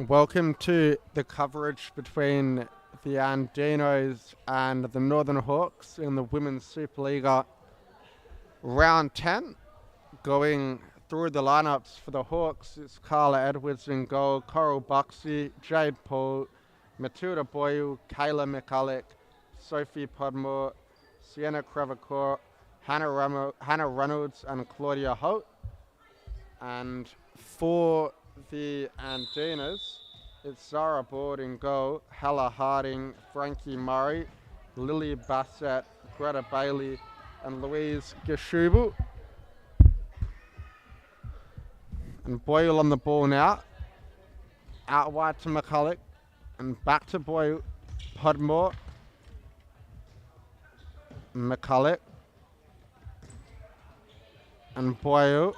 Welcome to the coverage between the Andinxs and the Northern Hawks in the Women's Supa-Liga round 10. Going through the lineups for the Hawks, it's Carla Edwards in goal, Coral Buxey, Jade Paul, Matilda Boyle, Kayla McCulloch, Sophie Podmore, Sienna Crevacore, Hannah Reynolds and Claudia Holt. And for the Andinxs, it's Zara Board in goal, Hella Harding, Frankie Murray, Lily Bassett, Greta Bailey and Louise Geshubu. And Boyle on the ball now, out wide to McCulloch and back to Boyle, Podmore, McCulloch and Boyle.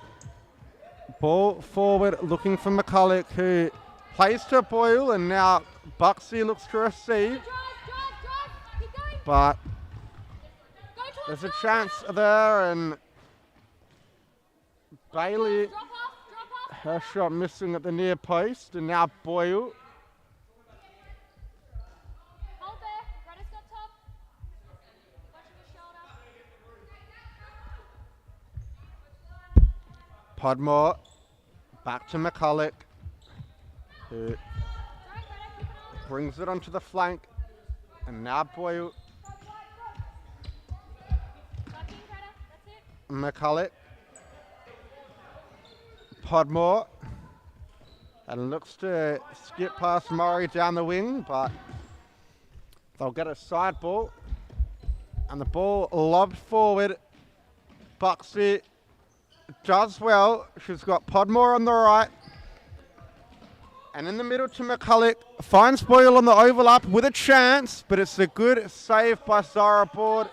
Ball forward looking for McCulloch, who plays to Boyle, and now Buxey looks to receive. But there's a chance there, and Bailey, her shot missing at the near post, and now Boyle. Podmore, back to McCulloch, who brings it onto the flank, and now Boyle. McCulloch, Podmore, and looks to skip past Murray down the wing, but they'll get a side ball, and the ball lobbed forward. Buxey does well. She's got Podmore on the right, and in the middle to McCulloch, finds Boyle on the overlap with a chance, but it's a good save by Zara Board.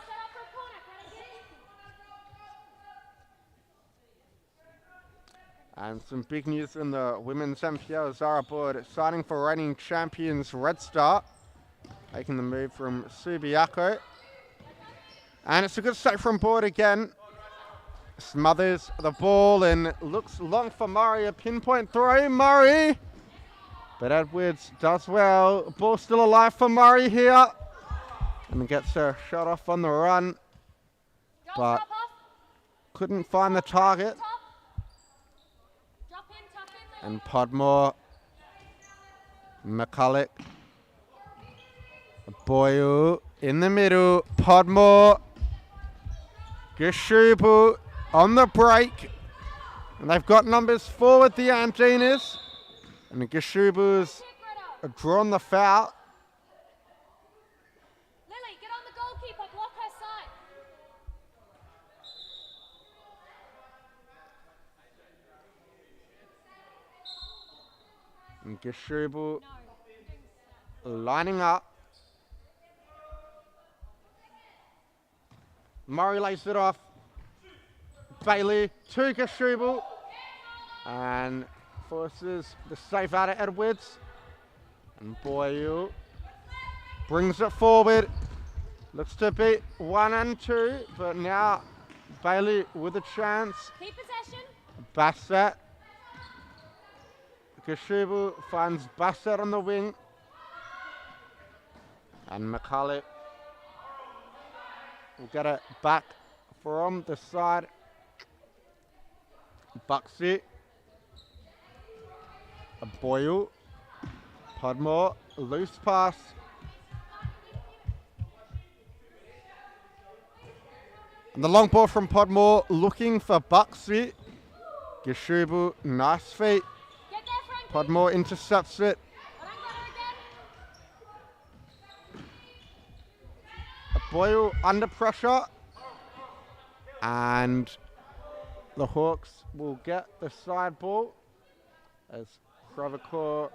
And some big news in the women's MPL. Zara Board signing for reigning champions Red Star, making the move from Subiaco. And it's a good set from Board again. Smothers the ball and looks long for Murray. A pinpoint throw, Murray. But Edwards does well. Ball still alive for Murray here. And gets her shot off on the run. But couldn't find the target. And Podmore, McCulloch, Boyle in the middle. Podmore, Geshubu on the break, and they've got numbers forward, the Andinxs, and Geshubu's drawn the foul. Lily, get on the goalkeeper, block her side. And Geshubu lining up. Murray lays it off. Bailey to Geshubu and forces the save out of Edwards. And Boyle brings it forward. Looks to beat 1 and 2, but now Bailey with a chance. Keep possession. Bassett. Geshubu finds Bassett on the wing. And McCulloch will get it back from the side. Buxey, Boyle, Podmore, loose pass. And the long ball from Podmore looking for Buxey. Geshubu, nice feet. Podmore intercepts it. Boyle under pressure. And the Hawks will get the side ball as Crevacore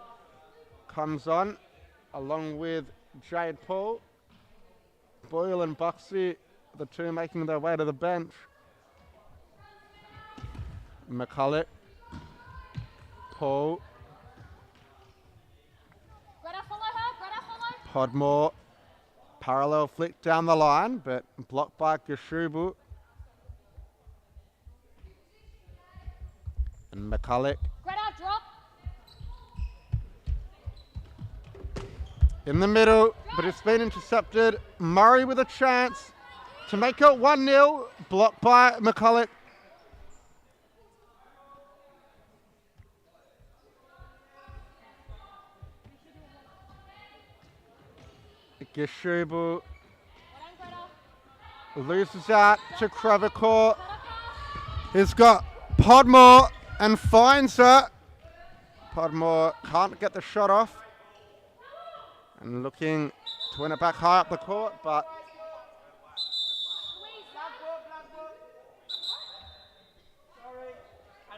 comes on, along with Jade Paul. Boyle and Buxey, the two making their way to the bench. McCulloch, Paul, Podmore, parallel flick down the line, but blocked by Geshubu. And McCulloch. Greta, drop. in the middle, but it's been intercepted. Murray with a chance to make it 1-0, blocked by McCulloch. Gishubu loses out to Crevicore. He's got Podmore and finds her. Podmore can't get the shot off. And looking to win it back high up the court, but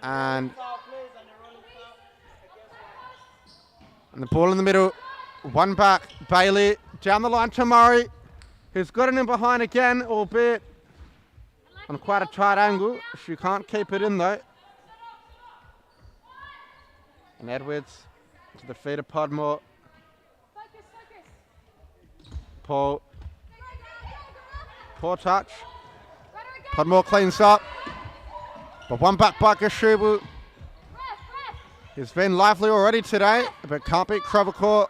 and the ball in the middle. One back, Bailey down the line to Murray, who's got it in behind again, albeit on quite a tight angle. She can't keep it in though. And Edwards to the feet of Podmore. Paul. Poor touch. Podmore cleans up. But one back by Gishubu. He's been lively already today, but can't beat Crevicore.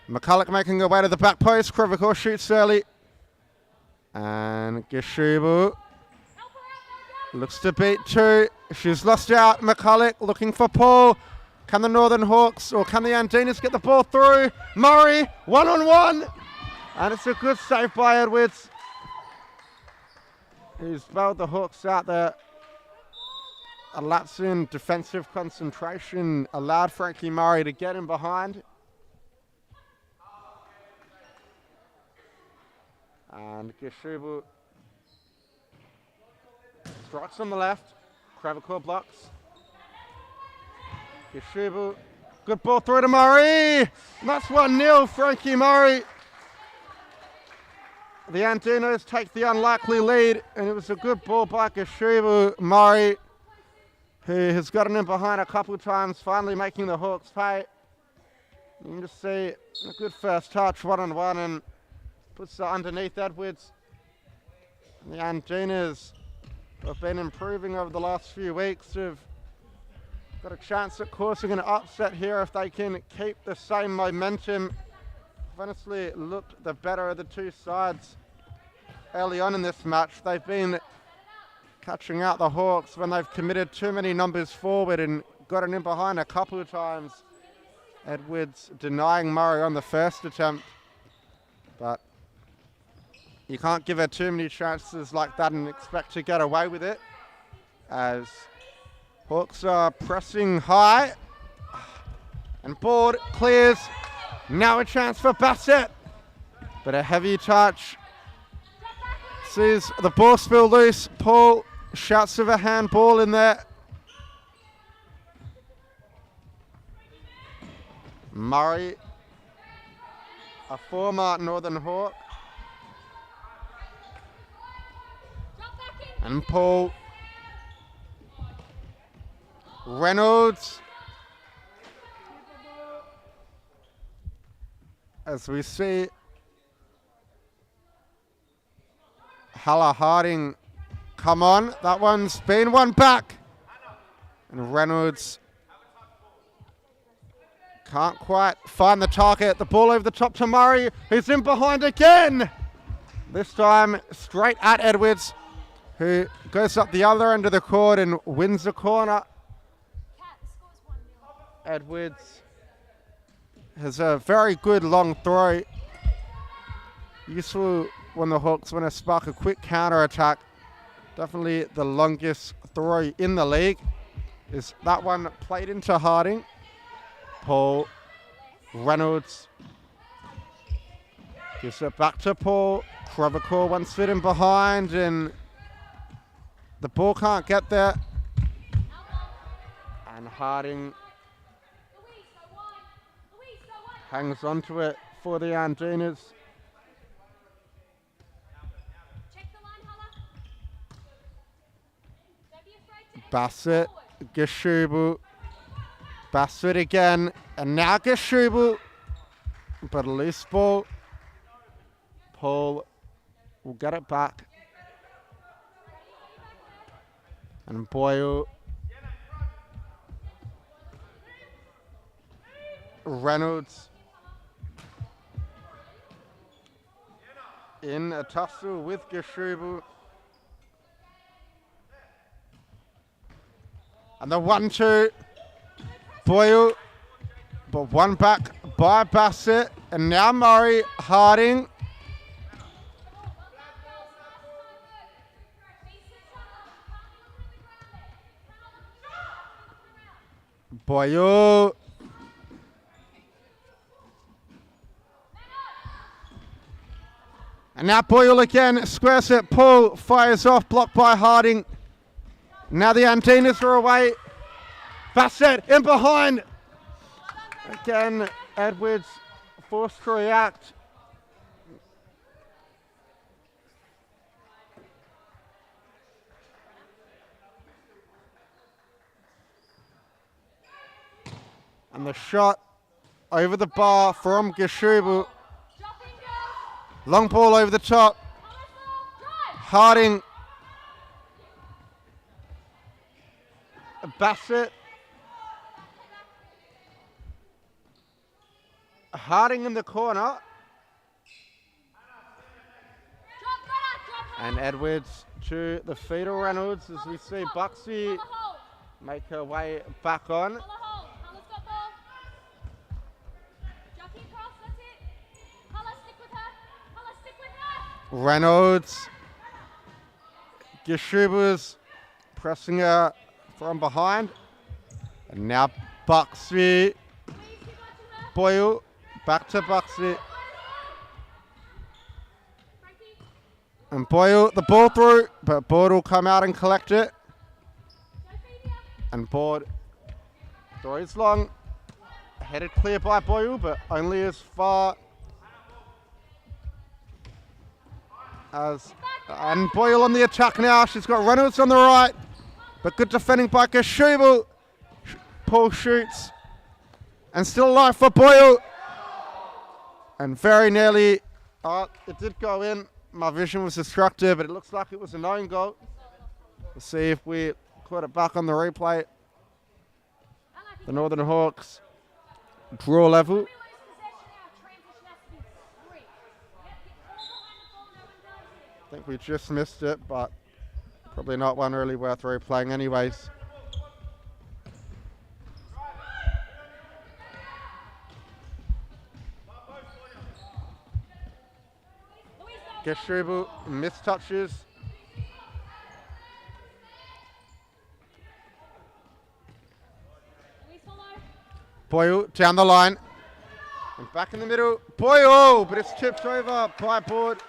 McCulloch making her way to the back post. Crevicore shoots early. And Gishubu looks to beat two. She's lost out. McCulloch looking for Paul. Can the Northern Hawks or can the Andinxs get the ball through? Murray, 1-on-1. And it's a good save by Edwards. He's bailed the Hawks out there. A lapse in defensive concentration allowed Frankie Murray to get in behind. And Gishubu strikes on the left. Crevicore blocks. Gishubu, good ball through to Murray. And that's 1-0, Frankie Murray. The Andinxs take the unlikely lead, and it was a good ball by Gishubu. Murray, who has gotten in behind a couple of times, finally making the Hawks pay. You can just see a good first touch, 1-on-1, and puts it underneath Edwards. The Andinxs have been improving over the last few weeks. Have got a chance at causing an upset here if they can keep the same momentum. Honestly, looked the better of the two sides early on in this match. They've been catching out the Hawks when they've committed too many numbers forward and gotten in behind a couple of times. Edwards denying Murray on the first attempt, but you can't give her too many chances like that and expect to get away with it, as Hawks are pressing high. And board clears. Now a chance for Bassett, but a heavy touch. Sees the ball spill loose. Paul shouts of a handball in there. Murray, a former Northern Hawk. And Paul. Reynolds. As we see Halla Harding come on. That one's been won back. And Reynolds can't quite find the target. The ball over the top to Murray, who's in behind again. This time straight at Edwards, who goes up the other end of the court and wins the corner. Edwards has a very good long throw. Useful when the Hawks want to spark a quick counter attack. Definitely the longest throw in the league. Is that one played into Harding. Paul. Reynolds gives it back to Paul. Crevicore wants it in behind and the ball can't get there. And Harding hangs onto it for the Andinxs. Bassett, Gishubu, Bassett again, and now Gishubu, but a loose ball. Paul will get it back. And Boyle. Reynolds in a tussle with Geshubu. And the 1-2. Boyle. But one back by Bassett. And now Murray. Harding. Boyle. And now Boyle again. Square set. Paul fires off. Blocked by Harding. Now the Andinxs are away. Bassett in behind. Again, Edwards forced to react. And the shot over the bar from Geshubu. Long ball over the top. Harding. Bassett. Harding in the corner. And Edwards to the feet of Reynolds as we see Buxy make her way back on. Reynolds. Geshubu's pressing her from behind. And now Buxy. Boyle. Back to Buxy. And Boyle, the ball through, but Board will come out and collect it. And Board throws long. Headed clear by Boyle, but only as far as... And Boyle on the attack now. She's got Reynolds on the right. But good defending by Geshubu. Paul shoots. And still alive for Boyle. And very nearly, it did go in. My vision was destructive, but it looks like it was an own goal. We'll see if we caught it back on the replay. The Northern Hawks draw level. I think we just missed it, but probably not one really worth replaying anyways. Geshubu mistouches. Boyle down the line. And back in the middle. Boyle, but it's tipped over by Board.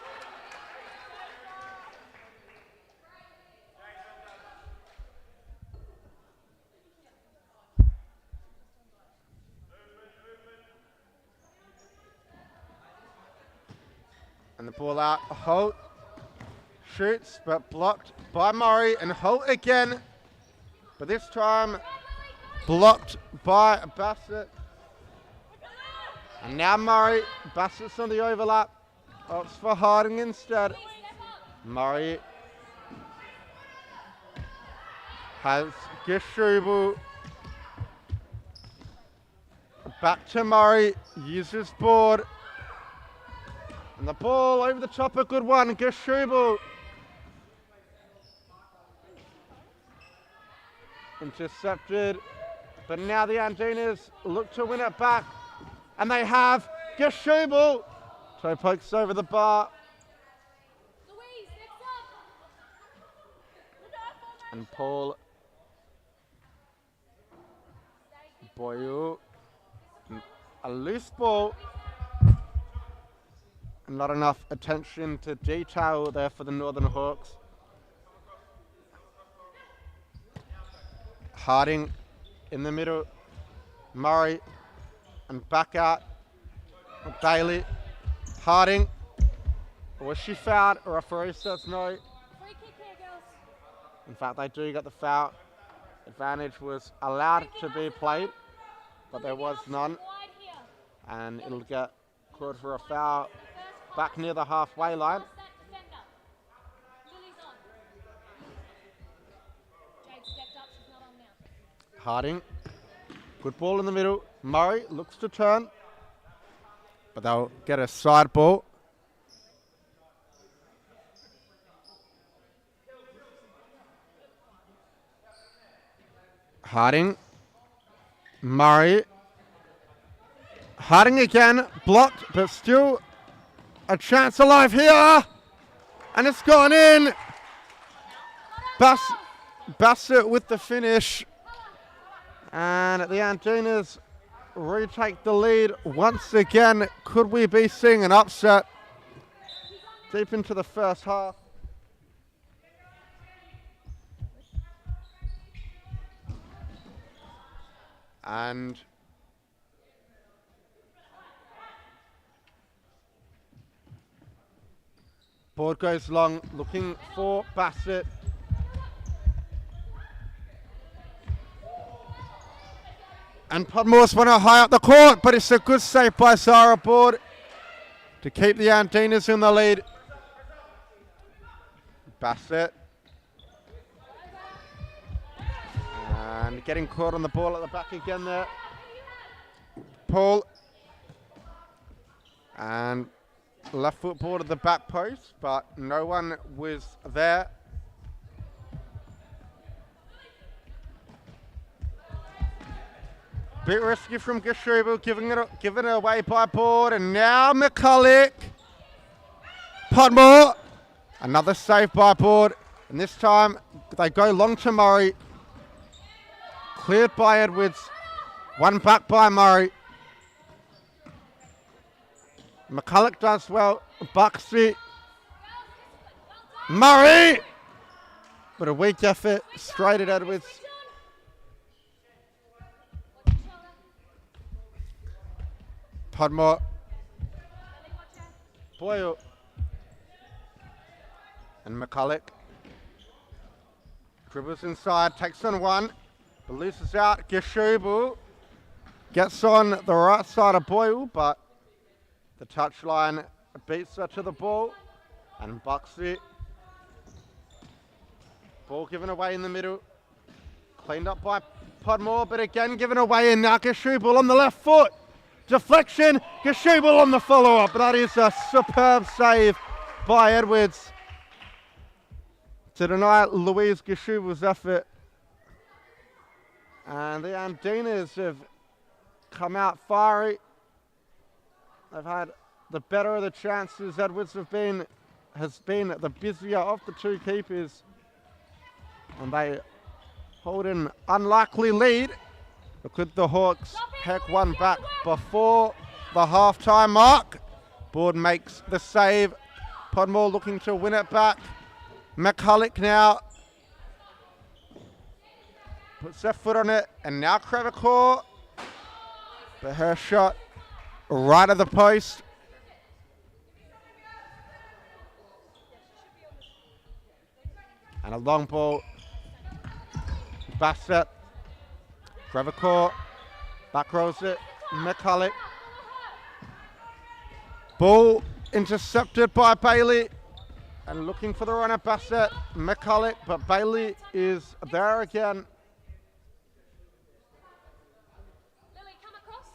And the ball out, Holt shoots, but blocked by Murray, and Holt again, but this time blocked by Bassett. And now Murray, Bassett's on the overlap, opts for Harding instead. Murray has Geshubu, back to Murray, uses Board. And the ball over the top, a good one. Geshubu. Intercepted. But now the Andinxs look to win it back. And they have Geshubu. Toe pokes over the bar. And Paul. Boyle. A loose ball. Not enough attention to detail there for the Northern Hawks. Harding in the middle. Murray and back out. Bailey. Harding. Was she fouled? Referee says no. Free kick here, girls. In fact, they do get the foul. Advantage was allowed to be played, but there was none. And it'll get called for a foul back near the halfway line. Harding, good ball in the middle. Murray looks to turn, but they'll get a side ball. Harding. Murray. Harding again. Blocked, but still a chance alive here. And it's gone in. Bassett with the finish. And the Andinxs retake the lead once again. Could we be seeing an upset deep into the first half? And board goes long, looking for Bassett. And Podmore's went high up the court, but it's a good save by Zara Board to keep the Andinxs in the lead. Bassett. And getting caught on the ball at the back again there. Paul. And left foot ball to the back post, but no one was there. Bit risky from Gashubu, giving it away by Board, and now McCulloch. Podmore, another save by Board, and this time they go long to Murray. Cleared by Edwards, one back by Murray. McCulloch does well, Buxy. Murray! But a weak effort, straight at Edwards. Podmore. Boyle. And McCulloch. Dribbles inside, takes on one, but loses out. Gashubu gets on the right side of Boyle, but the touchline beats her to the ball. And Buxy. Ball given away in the middle. Cleaned up by Podmore, but again given away, and now Gashubu on the left foot. Deflection, Gashubu on the follow-up. That is a superb save by Edwards to deny Louise Gashubu's effort. And the Andinxs have come out fiery. They've had the better of the chances. Edwards has been the busier of the two keepers. And they hold an unlikely lead. But could the Hawks peck one back before the halftime mark? Board makes the save. Podmore looking to win it back. McCulloch now puts their foot on it, and now Crevecoeur. But her shot right at the post. And a long ball. Bassett. Crevecoeur, back rows it, McCulloch. Ball intercepted by Bailey, and looking for the runner, Bassett, McCulloch, but Bailey is there again. Lily, come across.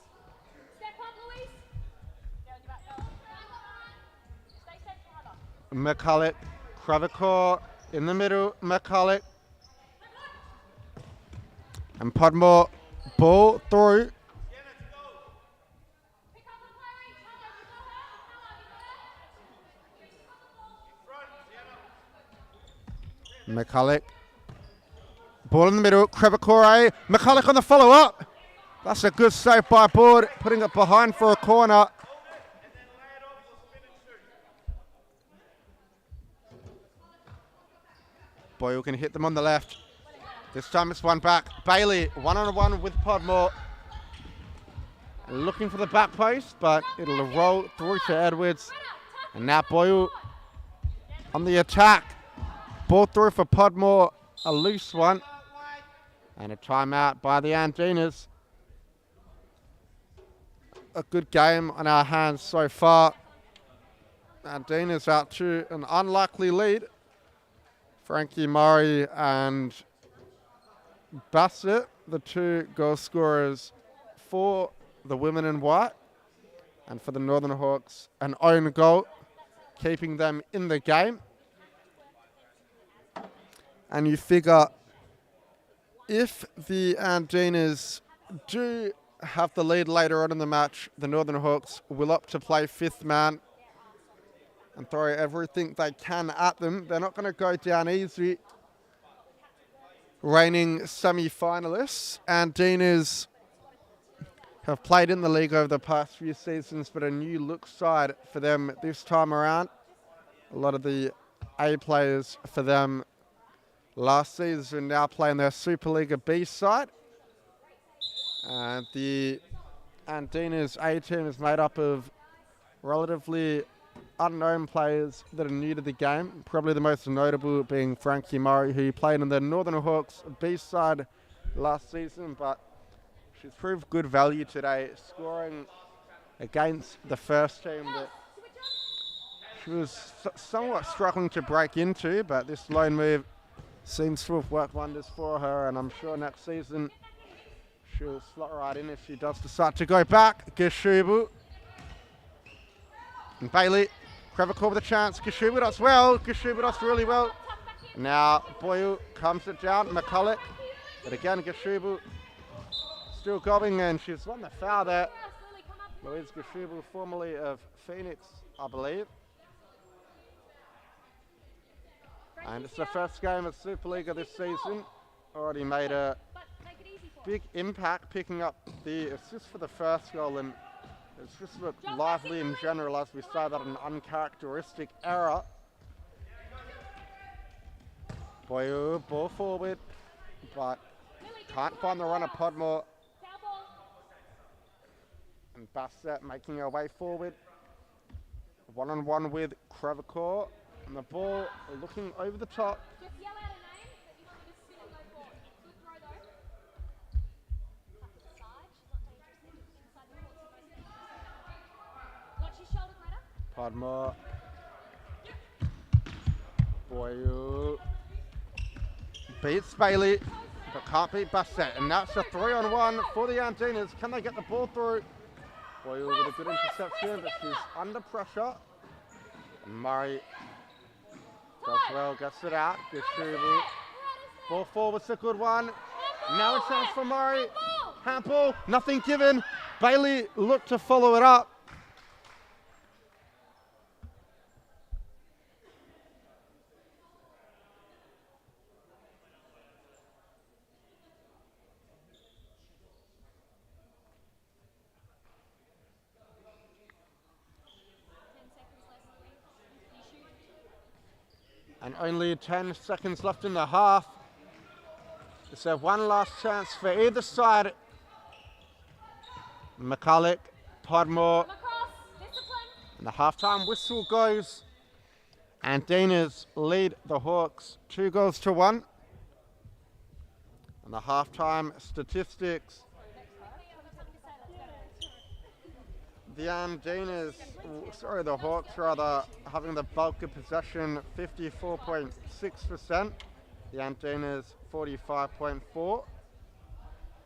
Step up, Louise. Stay central, Heather. McCulloch, Crevecoeur in the middle, McCulloch. And Podmore, ball through. McCulloch. Ball in the middle, Crevecoeur. McCulloch on the follow-up. That's a good save by Board, putting it behind for a corner. Boyle can hit them on the left. This time it's one back. Bailey, one-on-one with Podmore. Looking for the back post, but it'll roll through to Edwards. And now Boyle on the attack. Ball through for Podmore, a loose one. And a timeout by the Andinxs. A good game on our hands so far. Andinxs out to an unlikely lead. Frankie Murray and Bassett, the two goal scorers for the women in white, and for the Northern Hawks, an own goal, keeping them in the game. And you figure if the Andinxs do have the lead later on in the match, the Northern Hawks will opt to play fifth man and throw everything they can at them. They're not going to go down easy. Reigning semi-finalists, Andinxs have played in the league over the past few seasons, but a new look side for them this time around. A lot of the A players for them last season now playing their Supa-Liga B side. And the Andinxs A team is made up of relatively unknown players that are new to the game. Probably the most notable being Frankie Murray, who played in the Northern Hawks B side last season, but she's proved good value today, scoring against the first team that she was somewhat struggling to break into, but this loan move seems to have worked wonders for her, and I'm sure next season she'll slot right in if she does decide to go back. Geshubu and Bailey, Krevakor with a chance. Geshubu does well. Geshubu does really well. Now Boyle comes it down. McCulloch, but again Geshubu still going, and she's won the foul there. Louise Geshubu, formerly of Phoenix, I believe. And it's the first game of Supa-Liga this season. Already made a big impact picking up the assist for the first goal, and it's just looked lively in general, as we say that an uncharacteristic error. Boyu, ball forward, but can't find the runner. Podmore and Bassett making her way forward. One-on-one with Krevakor, and the ball looking over the top. Just yell out a name that you want me to spin and go for. Good throw though. Tuck to the side. She's not dangerous. Inside the court. Watch your shoulder, Greta. Podmore. Boyu beats Bailey, but can't beat Bassett. And now it's a 3-on-1 for the Andinxs. Can they get the ball through? Boyu with a good interception, but she's under pressure. And Murray does well, gets it out. Geshubu. Ball forward's a good one. Now a chance for Murray. Handball, nothing given. Bailey looked to follow it up. And only 10 seconds left in the half. So one last chance for either side. McCulloch, Podmore, and the halftime whistle goes. Andinxs lead the Hawks 2-1. And the halftime statistics. The Hawks rather, having the bulk of possession, 54.6%. The Andinxs 45.4%.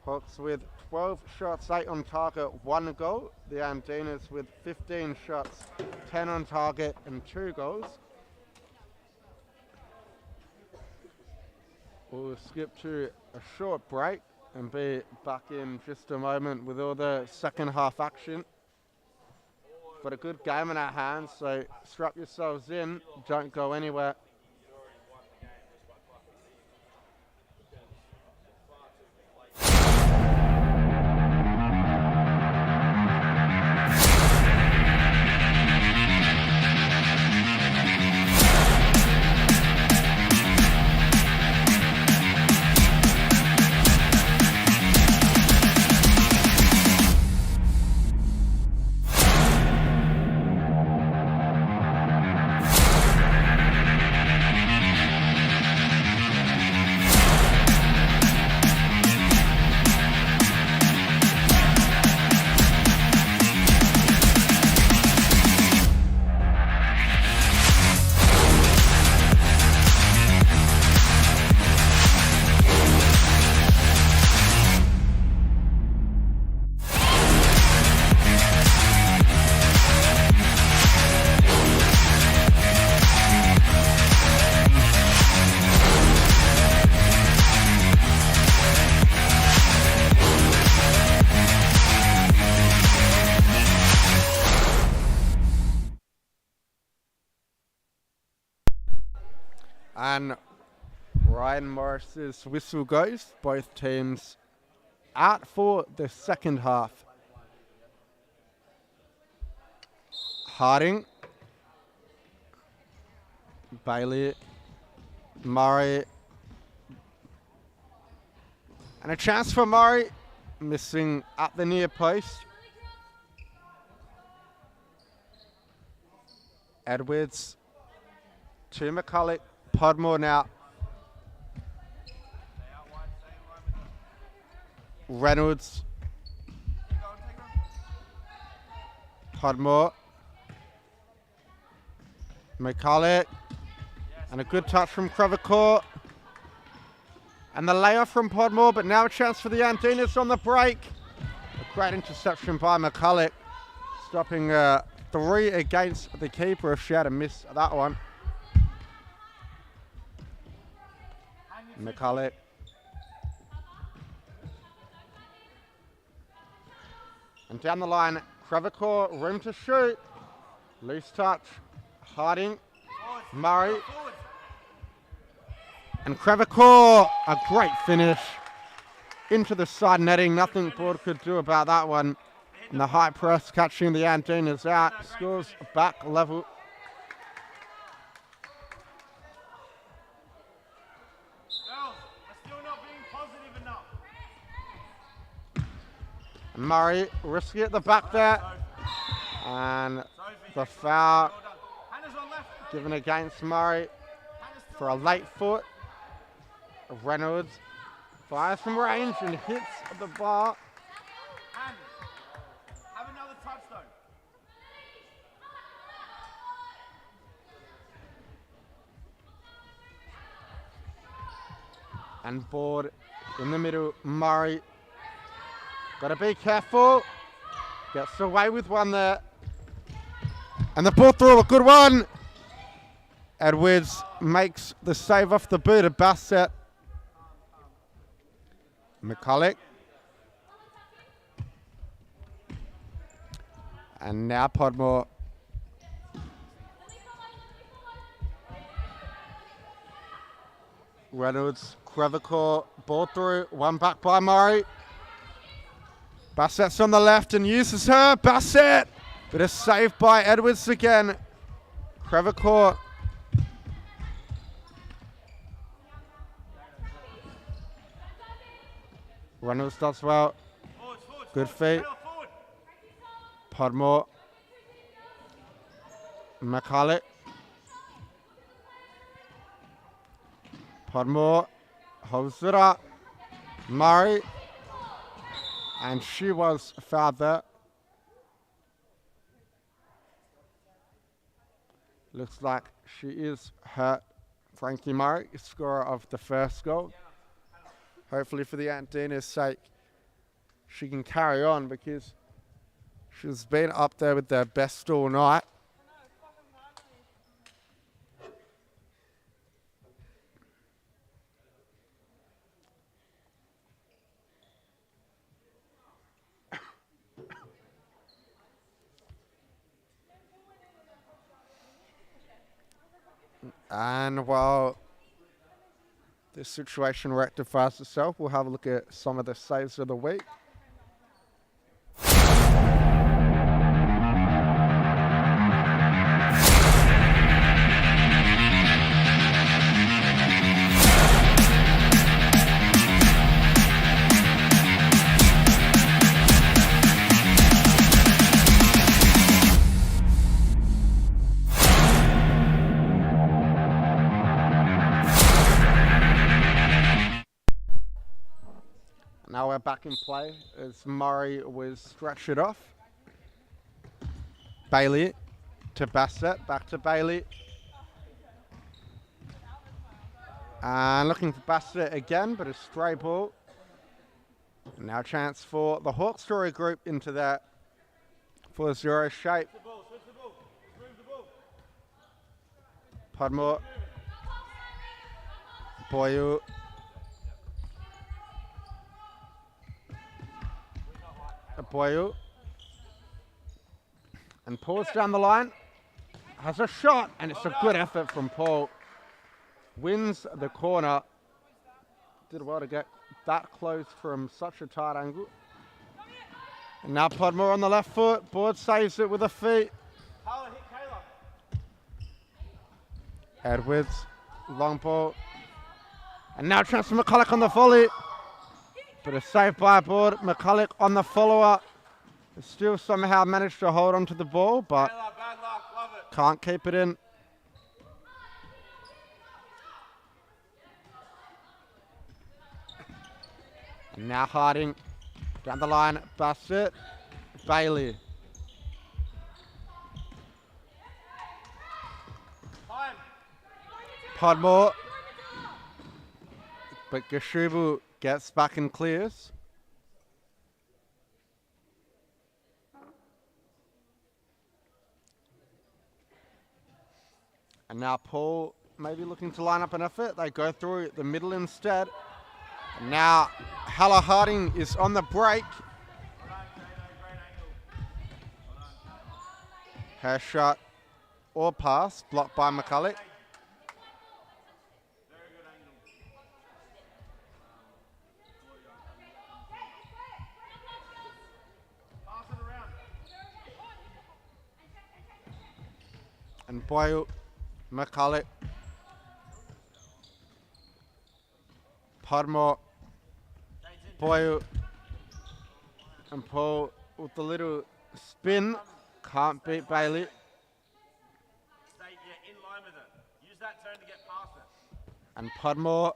Hawks with 12 shots, 8 on target, 1 goal. The Andinxs with 15 shots, 10 on target and 2 goals. We'll skip to a short break and be back in just a moment with all the second half action. Got a good game in our hands, so strap yourselves in, don't go anywhere. And Ryan Morris's whistle goes. Both teams out for the second half. Harding, Bailey, Murray, and a chance for Murray, missing at the near post. Edwards to McCulloch, Podmore now. Reynolds, Podmore, McCulloch, and a good touch from Crevicore. And the layoff from Podmore, but now a chance for the Andinxs on the break. A great interception by McCulloch, stopping 3 against the keeper if she had a miss at that one. McCulloch. And down the line, Crevicore, room to shoot. Loose touch, Harding, Murray. And Crevicore, a great finish into the side netting. Nothing Board could do about that one. And the high press catching the Andinxs out. Scores back level. Murray risky at the back there. And the foul given against Murray for a late foot. Reynolds fires from range and hits the bar. Have another touchdown. And Board in the middle, Murray. Got to be careful. Gets away with one there. And the ball through, a good one. Edwards makes the save off the boot of Bassett. McCulloch. And now Podmore. Reynolds, Crevicore, ball through, one back by Murray. Bassett's on the left and uses her. Bassett, but a save by Edwards again. Crevicore. Reynolds does well. Good feet. Podmore. McCulloch. Podmore holds it up. Murray. And she was fouled there. Looks like she is hurt. Frankie Murray, scorer of the first goal. Hopefully for the Andinxs' sake, she can carry on because she's been up there with their best all night. And while this situation rectifies itself, we'll have a look at some of the saves of the week. Now we're back in play as Murray was stretched it off. Bailey to Bassett, back to Bailey. And looking for Bassett again, but a stray ball. And now a chance for the Hawk Story group into that 4-0 shape. Podmore. Boyle. Boyle. And Paul's down the line. Has a shot, and it's a good effort from Paul. wins the corner. Did well to get that close from such a tight angle. And now Podmore on the left foot. Board saves it with a feet. Edwards, long ball. And now chance for McCulloch on the volley. But a save by Board. McCulloch on the follower. Still somehow managed to hold on to the ball, but can't keep it in. And now Harding down the line, Bassett, Bailey. Podmore, but Gashubu gets back and clears. And now Paul maybe looking to line up an effort. They go through the middle instead. And now Haller Harding is on the break. Her shot or pass blocked by McCulloch. And Boyle, McCulloch, Podmore, Boyle, and Paul with the little spin. Can't beat Bailey. Stay in line with it. Use that turn to get past it. And Podmore.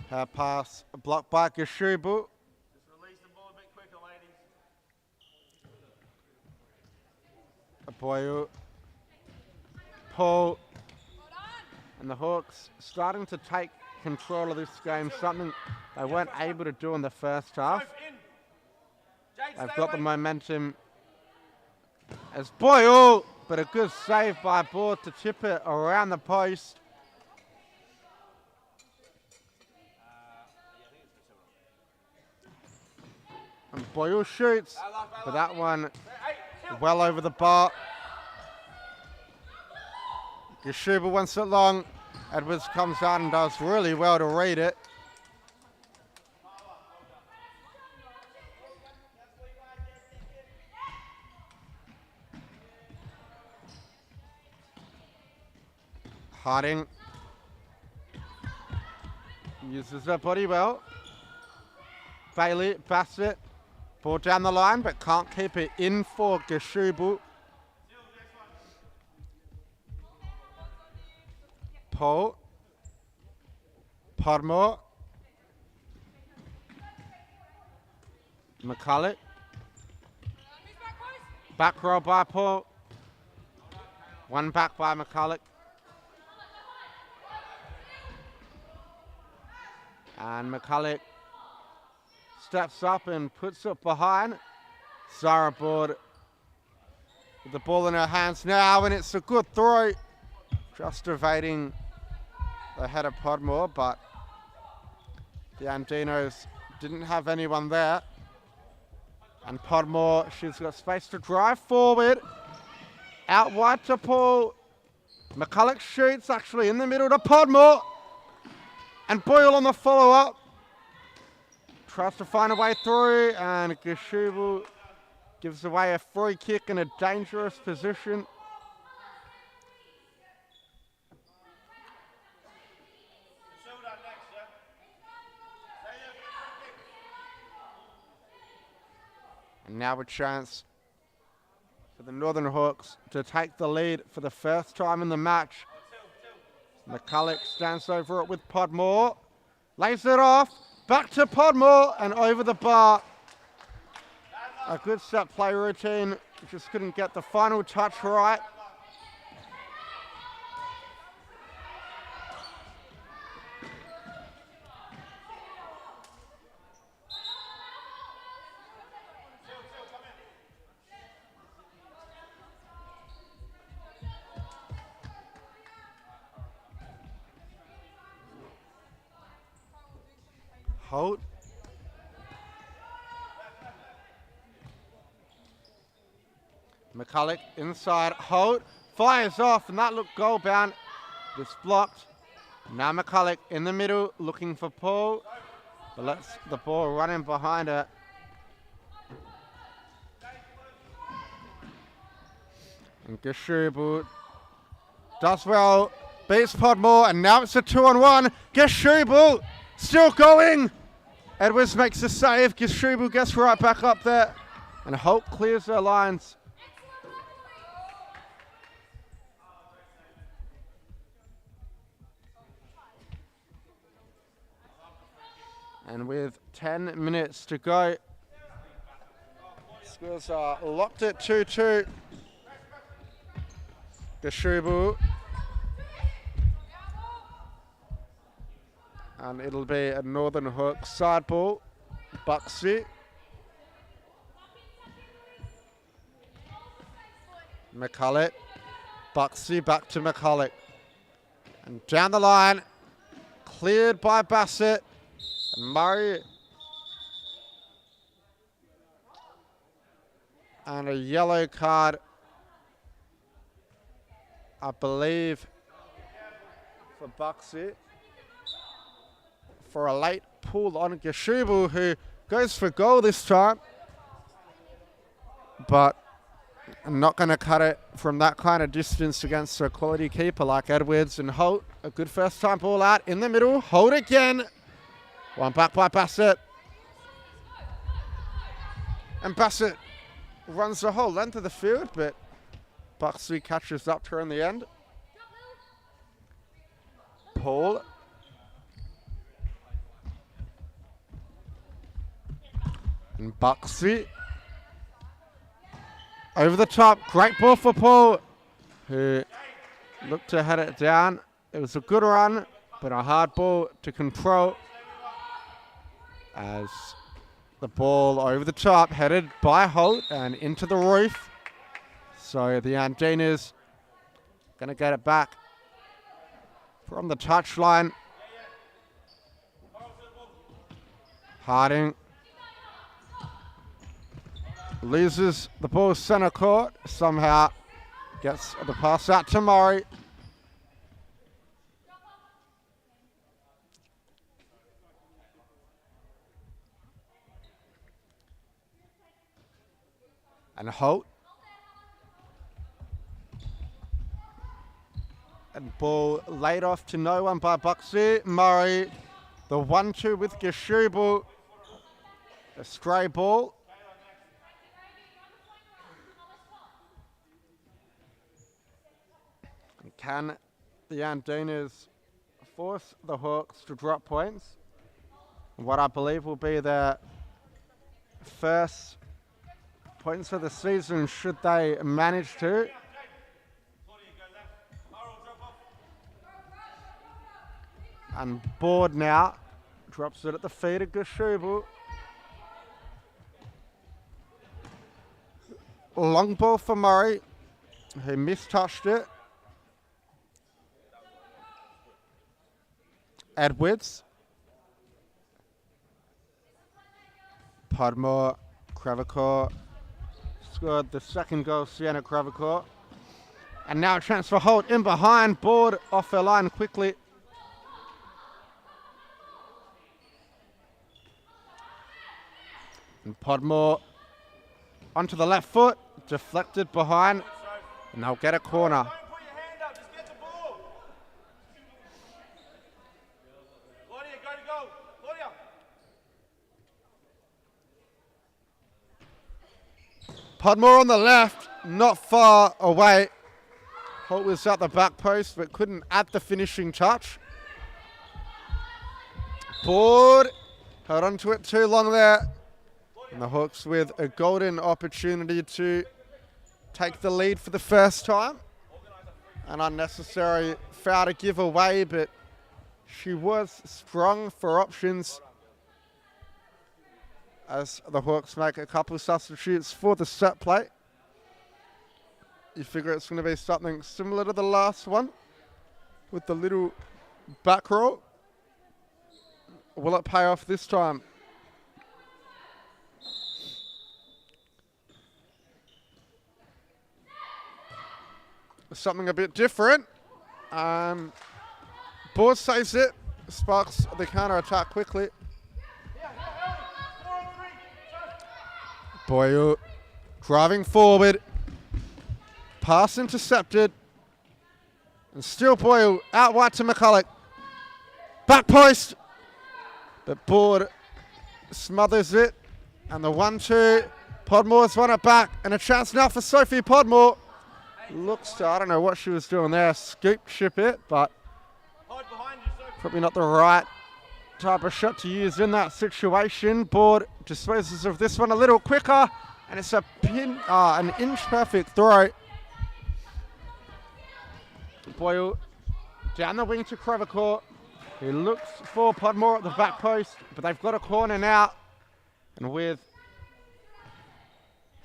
Her pass blocked by Gashubu. Just release the ball a bit quicker, ladies. Boyle, Paul, and the Hawks starting to take control of this game, something they weren't able to do in the first half. They've got the momentum as Boyle, but a good save by Board to tip it around the post. And Boyle shoots, but that one well over the bar. Gashuba wants it long. Edwards comes out and does really well to read it. Harding uses her body well. Bailey, Bassett, ball down the line, but can't keep it in for Gashubu. Paul, Podmore, McCulloch, back row by Paul, one back by McCulloch. And McCulloch steps up and puts it behind. Zara Board with the ball in her hands now, and it's a good throw. Just evading the head of Podmore, but the Andinxs didn't have anyone there. And Podmore, she's got space to drive forward. Out wide to Paul. McCulloch shoots actually in the middle to Podmore. And Boyle on the follow-up. Tries to find a way through, and Gashubu gives away a free kick in a dangerous position. And now a chance for the Northern Hawks to take the lead for the first time in the match. McCulloch stands over it with Podmore, lays it off, back to Podmore and over the bar. A good set play routine, just couldn't get the final touch right. Holt. McCulloch inside. Holt fires off, and that looked goal bound. It's blocked. Now McCulloch in the middle looking for Paul, but lets the ball run in behind her. And Geshubu does well, beats Podmore, and now it's a 2-on-1. Geshubu still going. Edwards makes a save. Geshubu gets right back up there, and Holt clears her lines. And with 10 minutes to go, scores are locked at 2-2. Geshubu. And it'll be a Northern Hook side ball. Buxy. McCulloch. Buxy back to McCulloch. And down the line. Cleared by Bassett. And Murray. And a yellow card, I believe, for Buxy, for a late pull on Geshubu, who goes for goal this time, but I'm not going to cut it from that kind of distance against a quality keeper like Edwards. And Holt, a good first time ball out in the middle. Holt again. One back by Bassett. And Bassett runs the whole length of the field, but Buxley catches up to her in the end. Paul. And Buxley. Over the top, great ball for Paul, who looked to head it down. It was a good run, but a hard ball to control as the ball over the top, headed by Holt and into the roof. So the Andinxs going to get it back from the touchline. Harding loses the ball center court, somehow gets the pass out to Murray. And Holt. And ball laid off to no one by Buxy. Murray, the 1-2 with Geshubu. A stray ball. And can the Andinxs force the Hawks to drop points? What I believe will be their first points for the season, should they manage to. And Board now drops it at the feet of Geshubu. Long ball for Murray, who mistouched it. Edwards. Podmore, Cravacor. Scored the second goal, Sienna Cravacor. And now a chance for Holt in behind. Board off her line quickly. And Podmore onto the left foot. Deflected behind. And they'll get a corner. Don't put your hand up, just get the ball. Claudia, go to goal. Claudia. Podmore on the left, not far away. Holt was at the back post, but couldn't add the finishing touch. Board held onto it too long there. And the Hawks with a golden opportunity to take the lead for the first time. An unnecessary foul to give away, but she was strong for options as the Hawks make a couple of substitutes for the set play. You figure it's going to be something similar to the last one with the little back roll. Will it pay off this time? something a bit different. Board saves it. Sparks the counter attack quickly. Boyle driving forward. Pass intercepted. And still Boyle out wide to McCulloch. Back post. But Board smothers it. And the 1-2. Podmore's won it back. And a chance now for Sophie Podmore. Looks to, I don't know what she was doing there. Scoop ship it, but probably not the right type of shot to use in that situation. Board disposes of this one a little quicker. And it's a an inch perfect throw. Boyle down the wing to Crevecourt. He looks for Podmore at the back post, but they've got a corner now. And with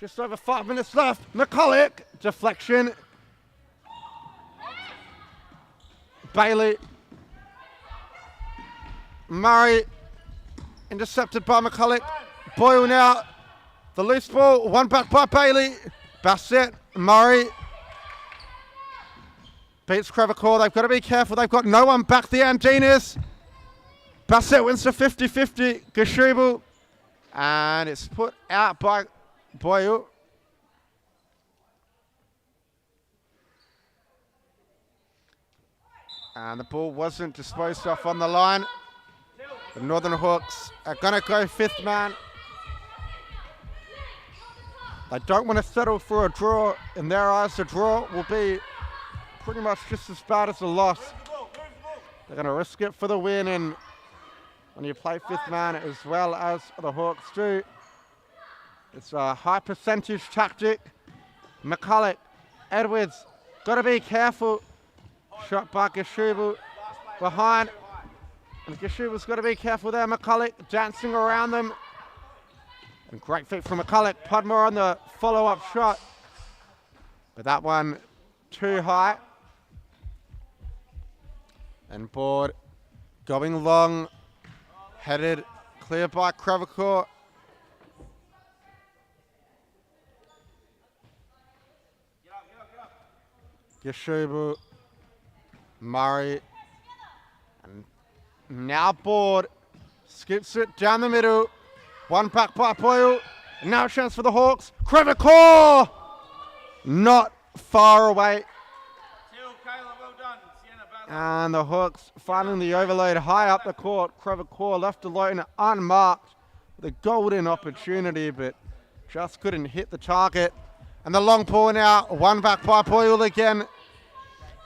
just over 5 minutes left, McCulloch, deflection. Bailey. Murray, intercepted by McCulloch. Boyle now, the loose ball, one back by Bailey. Bassett, Murray. Beats Crevecourt, they've got to be careful, they've got no one back the Andinxs. Bassett wins the 50-50, Gashubel. And it's put out by Boyle. And the ball wasn't disposed of on the line. The Northern Hawks are going to go fifth man. They don't want to settle for a draw. In their eyes, a draw will be pretty much just as bad as a loss. They're going to risk it for the win, and when you play fifth man as well as the Hawks do, it's a high percentage tactic. McCulloch, Edwards, got to be careful. Shot by Gashubel behind. And Gashubel's got to be careful there. McCulloch dancing around them. And great feat from McCulloch. Podmore on the follow-up shot. But that one too high. And Board going long. Headed clear by Crevecourt. Gashubel. Murray. And now Board skips it down the middle. One back by Boyle. And now a chance for the Hawks. Crevecourt! Not far away. And the Hawks finding the overload high up the court. Crevecourt left alone unmarked. The golden opportunity, but just couldn't hit the target. And the long ball now. One back by Boyle again,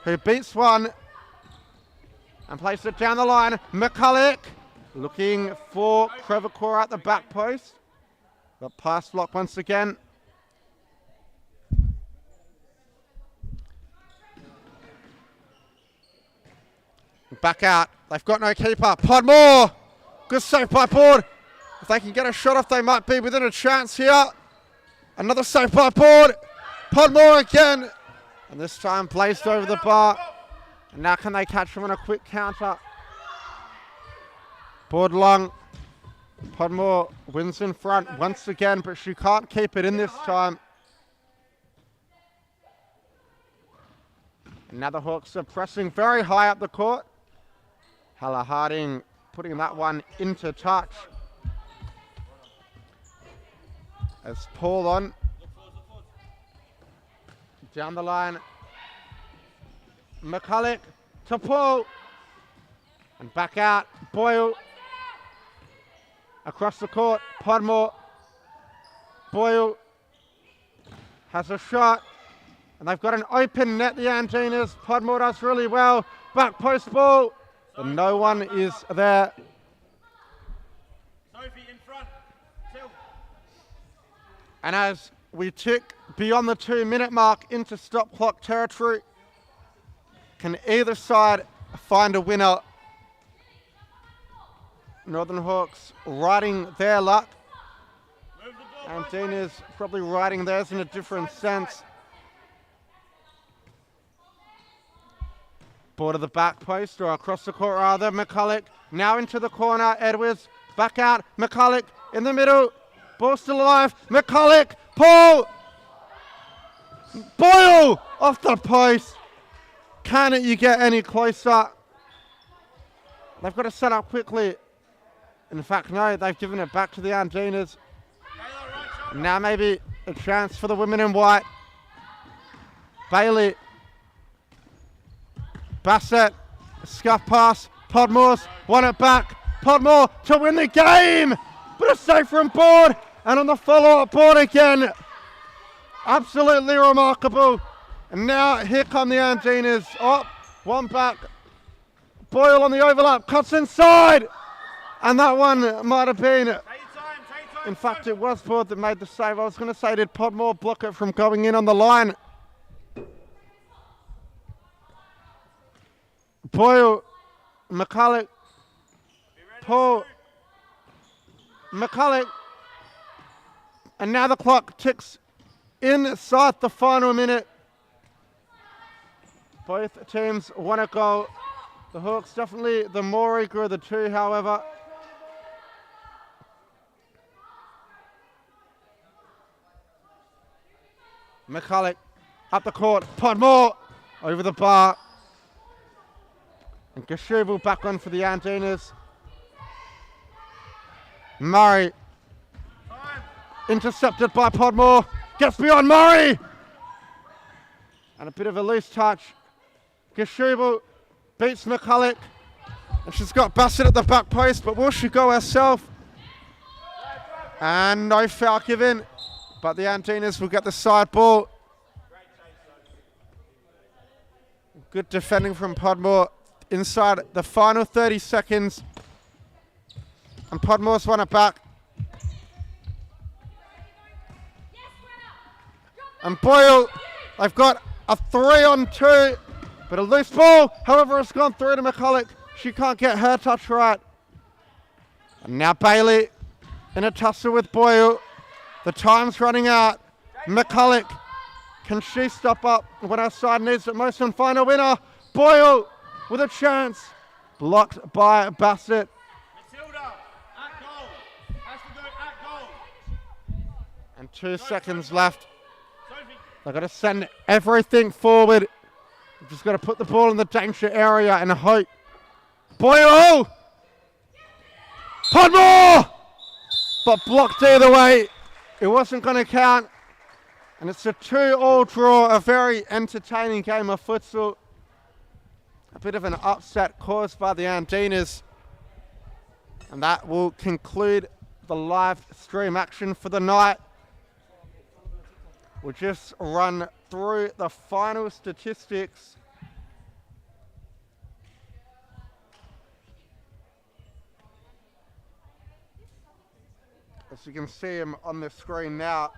who beats one and places it down the line. McCulloch looking for Crevecourt at the back post. But pass block once again. Back out. They've got no keeper. Podmore. Good save by Board. If they can get a shot off, they might be within a chance here. Another save by Board. Podmore again. And this time placed over the bar. And now can they catch him on a quick counter? Board long. Podmore wins in front once again, but she can't keep it in this time. And now the Hawks are pressing very high up the court. Hella Harding putting that one into touch. As Paul on. Down the line. McCulloch to Paul. And back out. Boyle. Across the court. Podmore. Boyle has a shot. And they've got an open net, the Andinxs. Podmore does really well. Back post ball. But no one is there. Sophie in front. Till. And as we tick beyond the 2-minute mark into stop clock territory, can either side find a winner? Northern Hawks riding their luck. Andinxs probably riding theirs in a different sense. Ball to the back post, or across the court rather. McCulloch now into the corner. Edwards back out. McCulloch in the middle. Ball still alive. McCulloch. Paul. Boyle off the post. Can you get any closer? They've got to set up quickly. In fact, no, they've given it back to the Andinxs. Now maybe a chance for the women in white. Bailey. Bassett. Scuff pass. Podmore's won it back. Podmore to win the game. But a save from Board. And on the follow-up, Board again. Absolutely remarkable. And now here come the Andinxs. Oh, one back. Boyle on the overlap. Cuts inside. And that one might have been... Take your time, In fact, it was Board that made the save. I was going to say, did Podmore block it from going in on the line? Boyle, McCulloch, Paul, McCulloch, and now the clock ticks inside the final minute. Both teams want a goal. The Hawks definitely the more eager of the two, however. McCulloch up the court, Podmore over the bar. And Gashuble back on for the Andinxs. Murray intercepted by Podmore. Gets beyond Murray. And a bit of a loose touch. Gashuble beats McCulloch. And she's got Bassett at the back post, but will she go herself? And no foul given. But the Andinxs will get the side ball. Good defending from Podmore inside the final 30 seconds. And Podmore's won it back. And Boyle, they've got a 3-on-2, but a loose ball. However, it's gone through to McCulloch. She can't get her touch right. And now Bailey in a tussle with Boyle. The time's running out. McCulloch, can she stop up when our side needs it most and find a winner? Boyle with a chance. Blocked by Bassett. Matilda, at goal. Has to go at goal. And 2 seconds left. Sophie. They've got to send everything forward. They've just got to put the ball in the danger area and hope. Boyle! Podmore! But blocked either way. It wasn't going to count. And it's a 2-all draw, a very entertaining game of futsal. A bit of an upset caused by the Andinxs. And that will conclude the live stream action for the night. We'll just run through the final statistics. As you can see them on the screen now,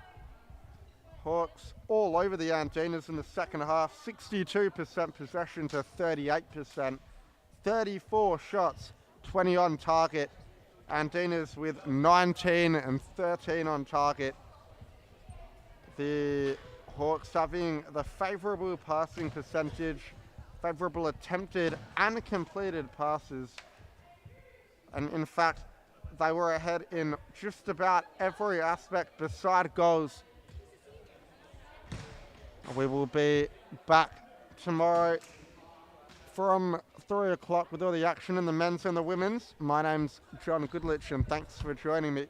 Hawks all over the Andinxs in the second half. 62% possession to 38%. 34 shots, 20 on target. Andinxs with 19 and 13 on target. The Hawks having the favourable passing percentage, favourable attempted and completed passes. And in fact, they were ahead in just about every aspect beside goals. We will be back tomorrow from 3 o'clock with all the action in the men's and the women's. My name's John Goodlich and thanks for joining me.